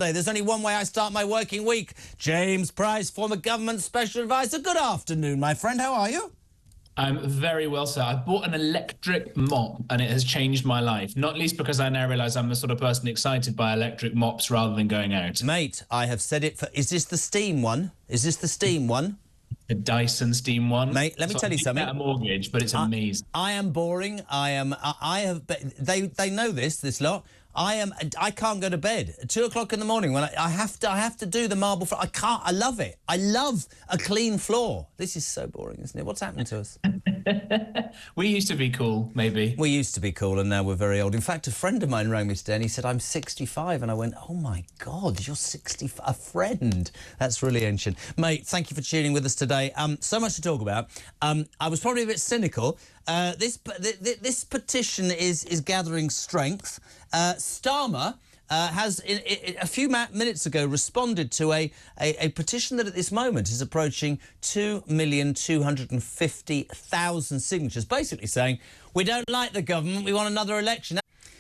There's only one way I start my working week. James Price, former government special advisor. Good afternoon, my friend. How are you? I'm very well, sir. I bought an electric mop and it has changed my life, not least because I now realise I'm the sort of person excited by electric mops rather than going out. Mate, I have said it for... Is this the steam one? Is this the steam one? The Dyson steam one. Mate, let me tell you something. A mortgage, but it's amazing. I am boring. I have... They know this lot. I can't go to bed at 2 o'clock in the morning when I have to do the marble floor. I love it. I love a clean floor. This is so boring, isn't it? What's happened to us? We used to be cool, maybe. We used to be cool, and now we're very old. In fact, a friend of mine rang me today and he said, I'm 65. And I went, oh, my God, you're 65. A friend. That's really ancient. Mate, thank you for tuning with us today. So much to talk about. I was probably a bit cynical. This petition is gathering strength. Starmer has, a few minutes ago, responded to a petition that at this moment is approaching 2,250,000 signatures, basically saying, we don't like the government, we want another election.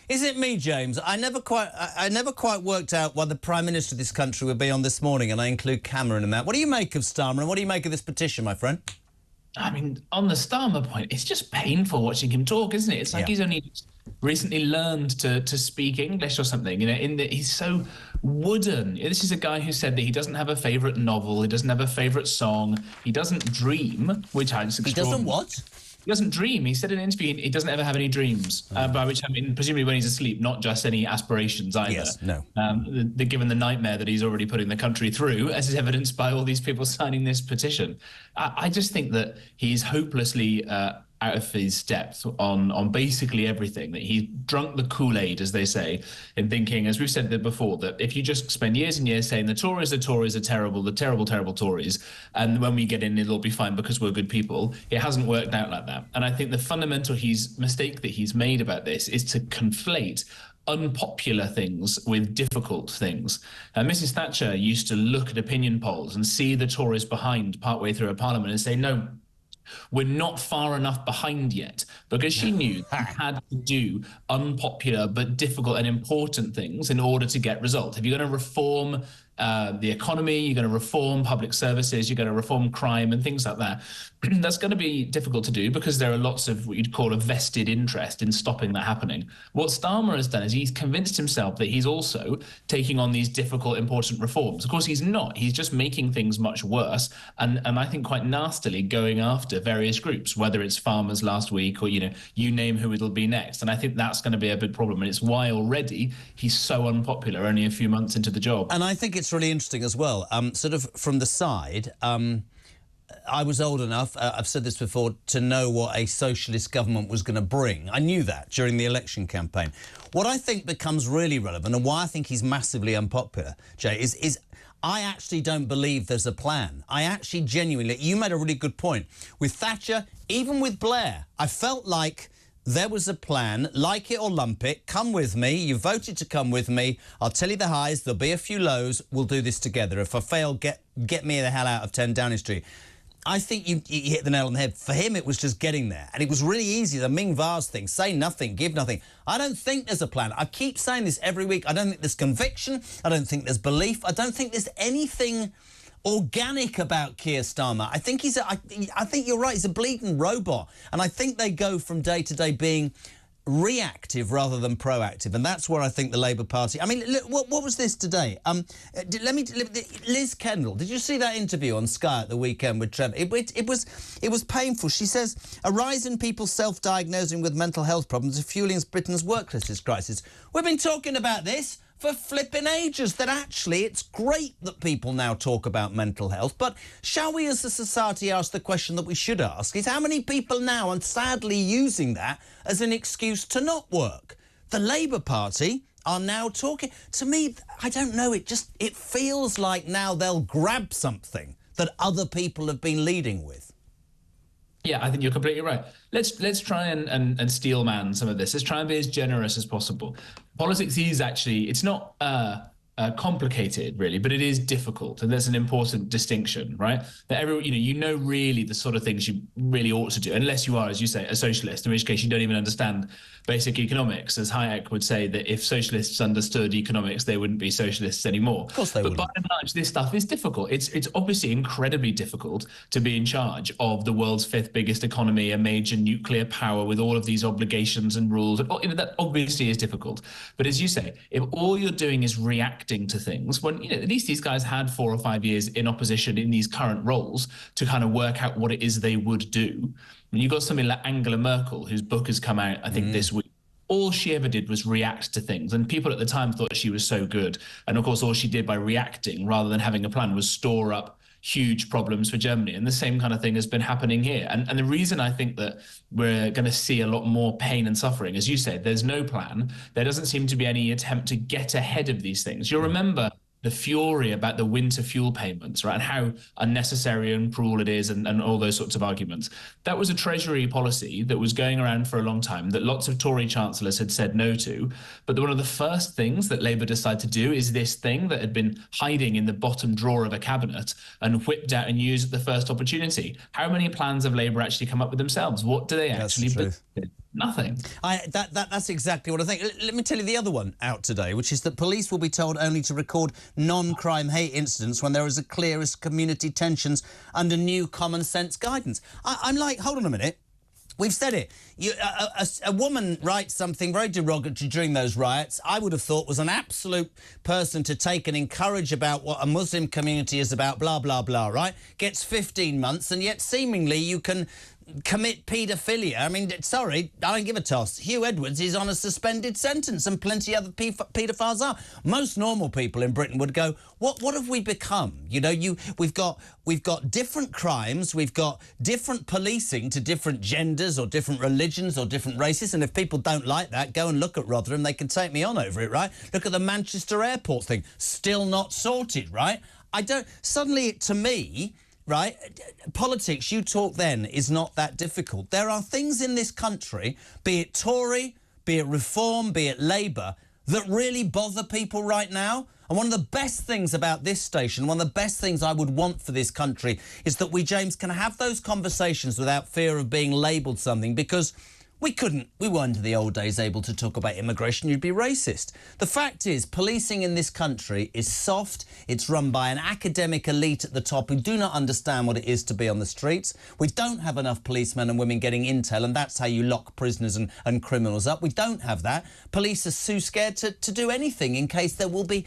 Is it me, James? I never quite worked out why the Prime Minister of this country would be on this morning, and I include Cameron in that. What do you make of Starmer, and what do you make of this petition, my friend? I mean, on the Starmer point, it's just painful watching him talk, isn't it? It's like he's only recently learned to speak English or something. You know, he's so wooden. This is a guy who said that he doesn't have a favourite novel, he doesn't have a favourite song, he doesn't dream, which I just... He doesn't what? He doesn't dream. He said in an interview he doesn't ever have any dreams, by which I mean presumably when he's asleep, not just any aspirations either. Yes, no. Given the nightmare that he's already putting the country through, as is evidenced by all these people signing this petition. I just think that he's hopelessly out of his depth on basically everything, that he's drunk the Kool-Aid, as they say, in thinking, as we've said before, that if you just spend years and years saying the Tories are terrible, the terrible Tories, and when we get in it'll be fine because we're good people, it hasn't worked out like that. And I think the fundamental mistake that he's made about this is to conflate unpopular things with difficult things. Mrs. Thatcher used to look at opinion polls and see the Tories behind partway through a parliament and say, no, we're not far enough behind yet, because she knew she had to do unpopular but difficult and important things in order to get results. If you're going to reform the economy, you're going to reform public services, you're going to reform crime and things like that, that's going to be difficult to do because there are lots of what you'd call a vested interest in stopping that happening. What Starmer has done is he's convinced himself that he's also taking on these difficult, important reforms. Of course, he's not. He's just making things much worse and I think quite nastily going after various groups, whether it's farmers last week or, you name who it'll be next. And I think that's going to be a big problem. And it's why already he's so unpopular only a few months into the job. And I think it's really interesting as well, sort of from the side, I was old enough, I've said this before, to know what a socialist government was going to bring. I knew that during the election campaign. What I think becomes really relevant and why I think he's massively unpopular, Jay, is I actually don't believe there's a plan. I actually genuinely... You made a really good point. With Thatcher, even with Blair, I felt like there was a plan, like it or lump it, come with me, you voted to come with me, I'll tell you the highs, there'll be a few lows, we'll do this together. If I fail, get me the hell out of 10 Downing Street. I think you hit the nail on the head. For him, it was just getting there. And it was really easy, the Ming Vase thing, say nothing, give nothing. I don't think there's a plan. I keep saying this every week. I don't think there's conviction. I don't think there's belief. I don't think there's anything organic about Keir Starmer. I think I think you're right, he's a bleeding robot. And I think they go from day to day being reactive rather than proactive, and that's where I think the Labour Party... I mean, look, what was this today? Liz Kendall, did you see that interview on Sky at the weekend with Trevor? It was painful. She says, a rise in people self-diagnosing with mental health problems is fueling Britain's worklessness crisis. We've been talking about this for flipping ages, that actually it's great that people now talk about mental health, but shall we as a society ask the question that we should ask, is how many people now are sadly using that as an excuse to not work? The Labour Party are now talking... To me, I don't know, it feels like now they'll grab something that other people have been leading with. Yeah, I think you're completely right. Let's try and steel man some of this. Let's try and be as generous as possible. Politics is actually, it's not a complicated, really, but it is difficult, and there's an important distinction, right? That you know really the sort of things you really ought to do, unless you are, as you say, a socialist, in which case you don't even understand basic economics. As Hayek would say, that if socialists understood economics, they wouldn't be socialists anymore. Of course they wouldn't. But by and large, this stuff is difficult. It's obviously incredibly difficult to be in charge of the world's fifth biggest economy, a major nuclear power with all of these obligations and rules. That obviously is difficult. But as you say, if all you're doing is reacting to things, when at least these guys had 4 or 5 years in opposition in these current roles to kind of work out what it is they would do. And you've got something like Angela Merkel, whose book has come out, I think, this week. All she ever did was react to things, and people at the time thought she was so good. And of course, all she did by reacting rather than having a plan was store up huge problems for Germany. And the same kind of thing has been happening here. And the reason I think that we're going to see a lot more pain and suffering, as you said, there's no plan. There doesn't seem to be any attempt to get ahead of these things. You'll remember the fury about the winter fuel payments, right, and how unnecessary and cruel it is, and all those sorts of arguments. That was a Treasury policy that was going around for a long time that lots of Tory chancellors had said no to. But one of the first things that Labour decided to do is this thing that had been hiding in the bottom drawer of a cabinet and whipped out and used at the first opportunity. How many plans have Labour actually come up with themselves? What do they actually do? Nothing. That's exactly what I think. Let me tell you the other one out today, which is that police will be told only to record non-crime hate incidents when there is a clearest community tensions under new common sense guidance. I'm like, hold on a minute. We've said it. A woman writes something very derogatory during those riots, I would have thought was an absolute person to take and encourage about what a Muslim community is about, blah, blah, blah, right? Gets 15 months, and yet seemingly you can commit paedophilia. I mean, sorry, I don't give a toss. Hugh Edwards is on a suspended sentence, and plenty other paedophiles are. Most normal people in Britain would go, what have we become? You know, we've got different crimes, we've got different policing to different genders or different religions or different races, and if people don't like that, go and look at Rotherham. They can take me on over it, right? Look at the Manchester airport thing. Still not sorted, right? Suddenly, to me, right, politics, you talk then, is not that difficult. There are things in this country, be it Tory, be it Reform, be it Labour, that really bother people right now. And one of the best things about this station, one of the best things I would want for this country, is that we, James, can have those conversations without fear of being labelled something, because we weren't in the old days able to talk about immigration. You'd be racist. The fact is, policing in this country is soft. It's run by an academic elite at the top who do not understand what it is to be on the streets. We don't have enough policemen and women getting intel, and that's how you lock prisoners and criminals up. We don't have that. Police are too scared to do anything in case there will be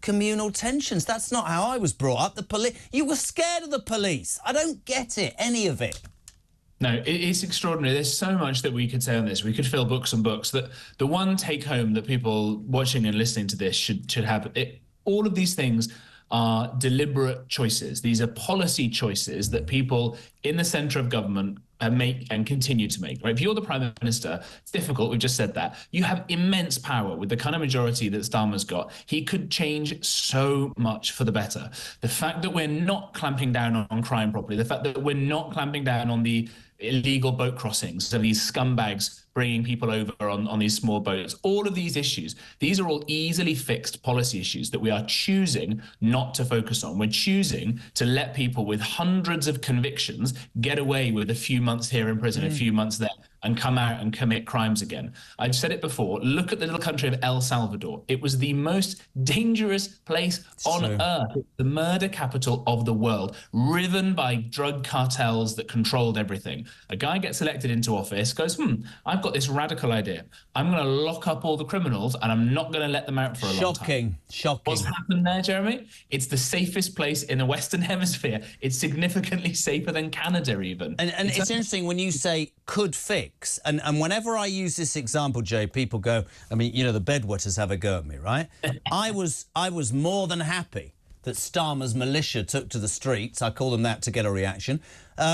communal tensions. That's not how I was brought up. You were scared of the police. I don't get it, any of it. No, it's extraordinary. There's so much that we could say on this. We could fill books and books. That the one take home that people watching and listening to this should have. All of these things are deliberate choices. These are policy choices that people in the centre of government make and continue to make. Right? If you're the Prime Minister, it's difficult. We've just said that. You have immense power with the kind of majority that Starmer's got. He could change so much for the better. The fact that we're not clamping down on crime properly, the fact that we're not clamping down on the illegal boat crossings, so these scumbags bringing people over on these small boats, all of these issues, these are all easily fixed policy issues that we are choosing not to focus on. We're choosing to let people with hundreds of convictions get away with a few months here in prison, a few months there, and come out and commit crimes again. I've said it before, look at the little country of El Salvador. It was the most dangerous place on earth, the murder capital of the world, riven by drug cartels that controlled everything. A guy gets elected into office, goes, I've got this radical idea. I'm going to lock up all the criminals and I'm not going to let them out for a long time. Shocking. What's happened there, Jeremy? It's the safest place in the Western Hemisphere. It's significantly safer than Canada even. And it's interesting when you say could fix, and whenever I use this example, Jay, people go, I mean, you know, the bedwetters have a go at me, right? I was more than happy that Starmer's militia took to the streets, I call them that to get a reaction,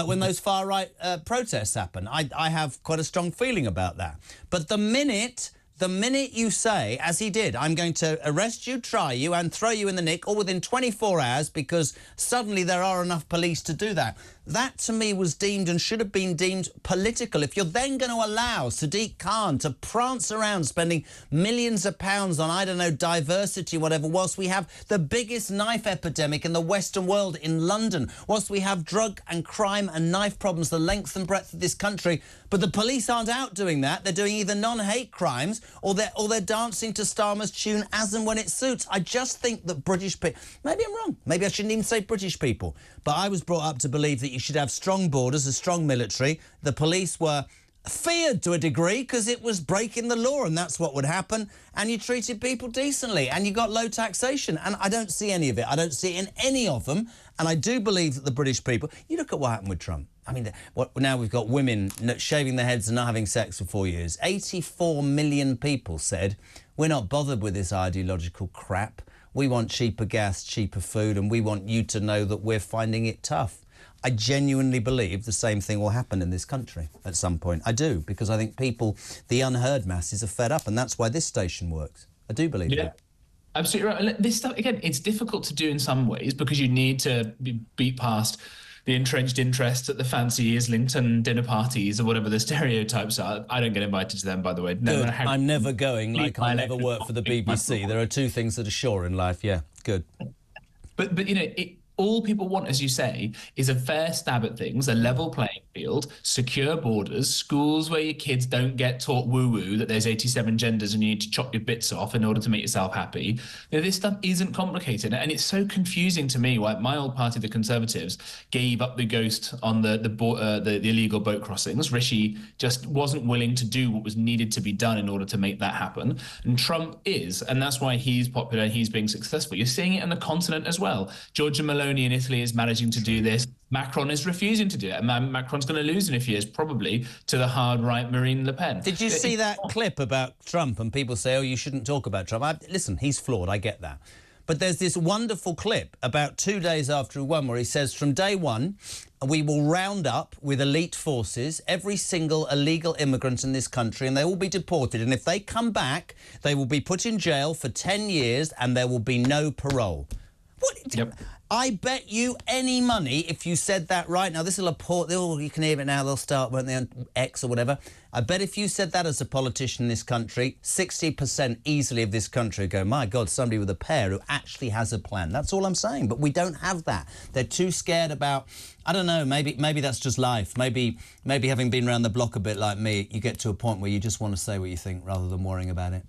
when those far-right protests happen. I have quite a strong feeling about that. But the minute The minute you say, as he did, I'm going to arrest you, try you and throw you in the nick all within 24 hours because suddenly there are enough police to do that. That, to me, was deemed and should have been deemed political. If you're then going to allow Sadiq Khan to prance around spending millions of pounds on, I don't know, diversity, whatever, whilst we have the biggest knife epidemic in the Western world in London, whilst we have drug and crime and knife problems the length and breadth of this country, but the police aren't out doing that. They're doing either non-hate crimes or they're dancing to Starmer's tune as and when it suits. I just think that British people... Maybe I'm wrong. Maybe I shouldn't even say British people. But I was brought up to believe that you should have strong borders, a strong military. The police were feared to a degree because it was breaking the law and that's what would happen. And you treated people decently and you got low taxation. And I don't see any of it. I don't see it in any of them. And I do believe that the British people... You look at what happened with Trump. I mean, now we've got women shaving their heads and not having sex for 4 years. 84 million people said, we're not bothered with this ideological crap. We want cheaper gas, cheaper food, and we want you to know that we're finding it tough. I genuinely believe the same thing will happen in this country at some point. I do, because I think people, the unheard masses, are fed up, and that's why this station works. I do believe that. Absolutely right. This stuff, again, it's difficult to do in some ways because you need to beat past the entrenched interests at the fancy Islington dinner parties or whatever the stereotypes are. I don't get invited to them, by the way. No, I'm never going, like I'll never work for the BBC. There are two things that are sure in life. Yeah, good. But you know, all people want, as you say, is a fair stab at things, a level playing field, secure borders, schools where your kids don't get taught woo-woo that there's 87 genders and you need to chop your bits off in order to make yourself happy. You know, this stuff isn't complicated, and it's so confusing to me why my old party, the Conservatives, gave up the ghost on the illegal boat crossings. Rishi just wasn't willing to do what was needed to be done in order to make that happen. And Trump is, and that's why he's popular and he's being successful. You're seeing it on the continent as well. Giorgia Meloni in Italy is managing to do this. Macron is refusing to do it. And Macron's going to lose in a few years, probably, to the hard right Marine Le Pen. Did you see that clip about Trump and people say, oh, you shouldn't talk about Trump? Listen, he's flawed, I get that. But there's this wonderful clip about 2 days after he won where he says, from day one, we will round up with elite forces every single illegal immigrant in this country and they will be deported. And if they come back, they will be put in jail for 10 years and there will be no parole. What? Yep. I bet you any money if you said that right now. This will appall. Oh, you can hear it now. They'll start, won't they, on X or whatever. I bet if you said that as a politician in this country, 60% easily of this country would go, my God, somebody with a pair who actually has a plan. That's all I'm saying. But we don't have that. They're too scared about, I don't know, maybe that's just life. Maybe having been around the block a bit like me, you get to a point where you just want to say what you think rather than worrying about it.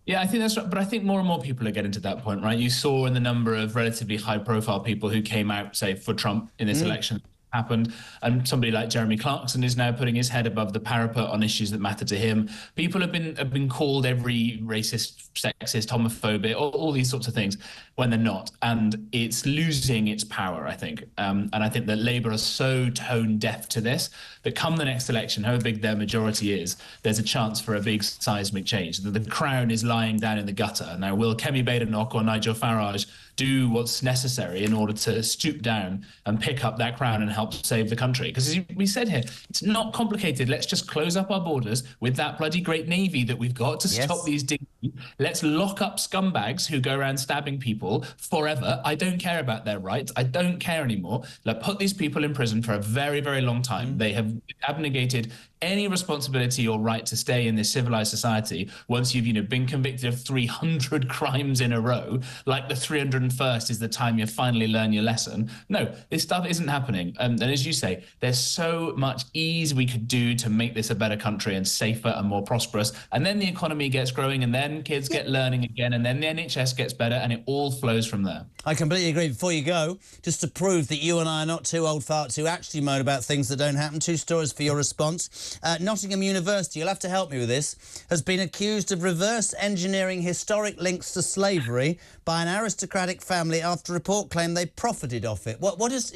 Yeah, I think that's right. But I think more and more people are getting to that point, right? You saw in the number of relatively high-profile people who came out, say, for Trump in this election happened, and somebody like Jeremy Clarkson is now putting his head above the parapet on issues that matter to him. People have been called every racist, sexist, homophobic, all these sorts of things when they're not, and it's losing its power, I think. And I think that Labour are so tone deaf to this that come the next election, however big their majority is, there's a chance for a big seismic change. The crown is lying down in the gutter. Now, will Kemi Badenoch or Nigel Farage do what's necessary in order to stoop down and pick up that crown and help save the country? Because as we said here, it's not complicated. Let's just close up our borders with that bloody great navy that we've got to stop these dinghies. Let's lock up scumbags who go around stabbing people forever. I don't care about their rights. I don't care anymore. Let's put these people in prison for a very, very long time. They have abnegated any responsibility or right to stay in this civilized society once you've been convicted of 300 crimes in a row, like the 301st is the time you finally learn your lesson. No, this stuff isn't happening. And as you say, there's so much ease we could do to make this a better country and safer and more prosperous. And then the economy gets growing and then kids get learning again and then the NHS gets better and it all flows from there. I completely agree. Before you go, just to prove that you and I are not two old farts who actually moan about things that don't happen, 2 stories for your response. Nottingham University, you'll have to help me with this, has been accused of reverse engineering historic links to slavery by an aristocratic family after a report claimed they profited off it.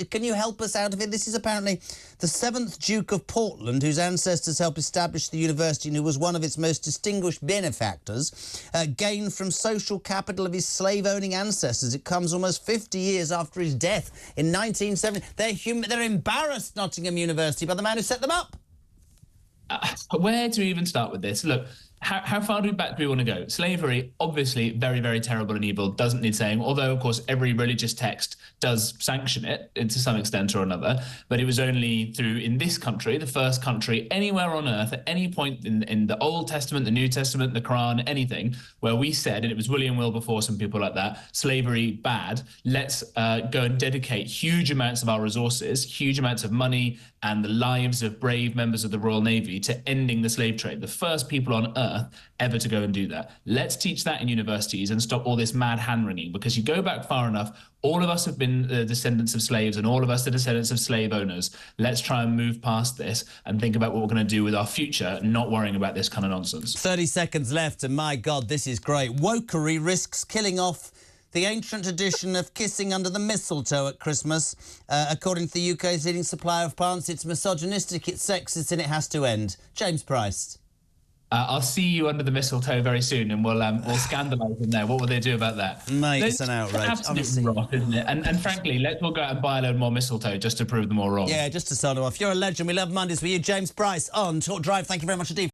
Can you help us out of it? This is apparently the 7th Duke of Portland, whose ancestors helped establish the university and who was one of its most distinguished benefactors, gained from social capital of his slave-owning ancestors. It comes almost 50 years after his death in 1970. They're embarrassed, Nottingham University, by the man who set them up. Where to even start with this? Look, How far back do we want to go? Slavery, obviously, very, very terrible and evil, doesn't need saying, although, of course, every religious text does sanction it to some extent or another. But it was only through, in this country, the first country anywhere on earth, at any point in the Old Testament, the New Testament, the Quran, anything, where we said, and it was William Wilberforce and people like that, slavery, bad, let's go and dedicate huge amounts of our resources, huge amounts of money, and the lives of brave members of the Royal Navy to ending the slave trade. The first people on earth ever to go and do that. Let's teach that in universities and stop all this mad hand-wringing, because you go back far enough, all of us have been descendants of slaves and all of us are descendants of slave owners. Let's try and move past this and think about what we're going to do with our future, not worrying about this kind of nonsense. 30 seconds left, and my God, this is great. Wokery risks killing off the ancient tradition of kissing under the mistletoe at Christmas. According to the UK's leading supplier of plants, it's misogynistic, it's sexist, and it has to end. James Price. I'll see you under the mistletoe very soon, and we'll scandalise them there. What will they do about that? Mate, it's an outrage. Absolutely rot, isn't it? And frankly, let's all go out and buy a load more mistletoe just to prove them all wrong. Yeah, just to start them off. You're a legend. We love Mondays with you, James Price, on Talk Drive. Thank you very much indeed.